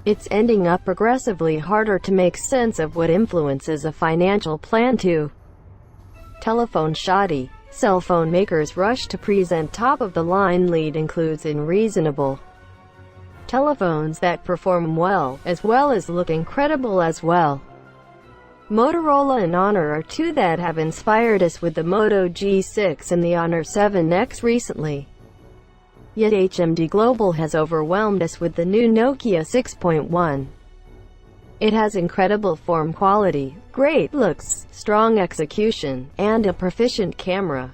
It's ending up progressively harder to make sense of what influences a financial plan too. Telephone shoddy. Cell phone makers rush to present top-of-the-line lead includes in reasonable telephones that perform well as look incredible as well. Motorola and Honor are two that have inspired us with the Moto G6 and the Honor 7X recently. Yet HMD Global has overwhelmed us with the new Nokia 6.1. It has incredible form quality, great looks, strong execution, and a proficient camera.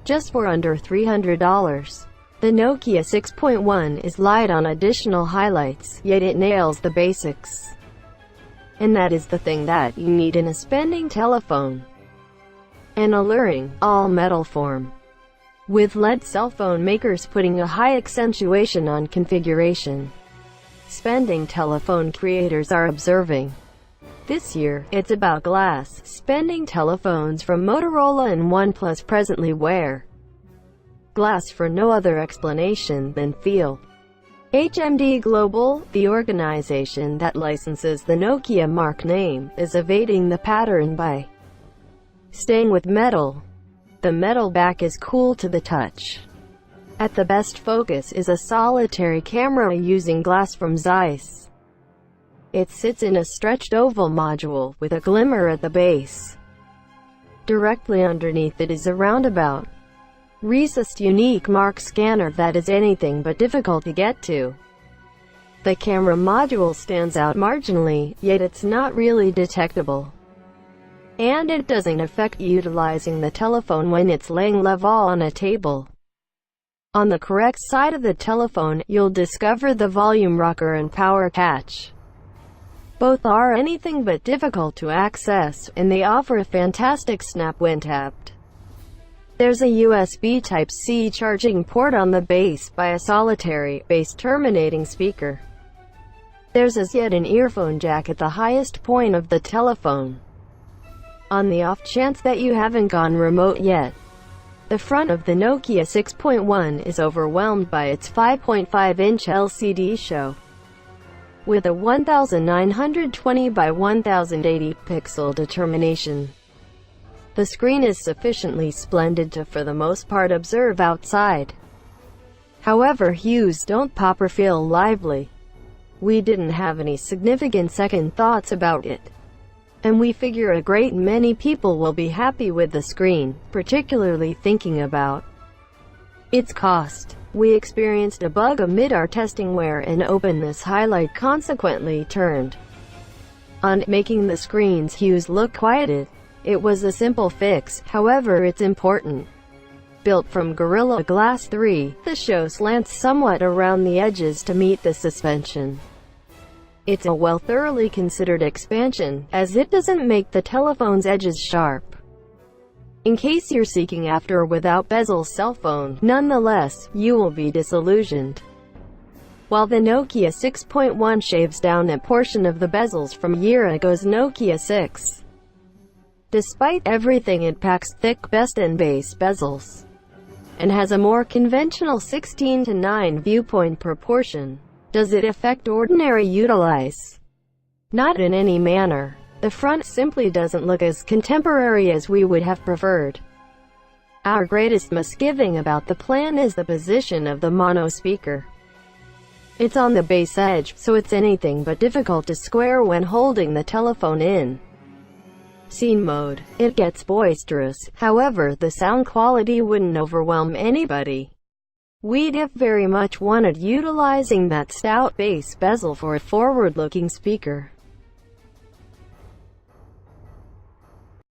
Just for under $300. The Nokia 6.1 is light on additional highlights, yet it nails the basics. And that is the thing that you need in a spending telephone. An alluring, all-metal form. With LED cell phone makers putting a high accentuation on configuration, spending telephone creators are observing. This year, it's about glass. Spending telephones from Motorola and OnePlus presently wear glass for no other explanation than feel. HMD Global, the organization that licenses the Nokia mark name, is evading the pattern by staying with metal. The metal back is cool to the touch. At the best focus is a solitary camera using glass from Zeiss. It sits in a stretched oval module, with a glimmer at the base. Directly underneath it is a roundabout, recessed unique mark scanner that is anything but difficult to get to. The camera module stands out marginally, yet it's not really detectable. And it doesn't affect utilizing the telephone when it's laying level on a table. On the correct side of the telephone, you'll discover the volume rocker and power catch. Both are anything but difficult to access, and they offer a fantastic snap when tapped. There's a USB Type-C charging port on the base by a solitary, base-terminating speaker. There's as yet an earphone jack at the highest point of the telephone. On the off chance that you haven't gone remote yet, the front of the Nokia 6.1 is overwhelmed by its 5.5-inch LCD show. With a 1920 by 1080 pixel determination, the screen is sufficiently splendid to for the most part observe outside. However, hues don't pop or feel lively. We didn't have any significant second thoughts about it, and we figure a great many people will be happy with the screen, particularly thinking about its cost. We experienced a bug amid our testing where an openness highlight consequently turned on, making the screen's hues look quieted. It was a simple fix, however it's important. Built from Gorilla Glass 3, the show slants somewhat around the edges to meet the suspension. It's a thoroughly considered expansion, as it doesn't make the telephone's edges sharp. In case you're seeking after a without bezel cell phone, nonetheless, you will be disillusioned. While the Nokia 6.1 shaves down a portion of the bezels from a year ago's Nokia 6. Despite everything, it packs thick best and base bezels, and has a more conventional 16:9 viewpoint proportion. Does it affect ordinary utilize? Not in any manner. The front simply doesn't look as contemporary as we would have preferred. Our greatest misgiving about the plan is the position of the mono speaker. It's on the base edge, so it's anything but difficult to square when holding the telephone in scene mode. It gets boisterous, however the sound quality wouldn't overwhelm anybody. We'd have very much wanted utilizing that stout base bezel for a forward-looking speaker.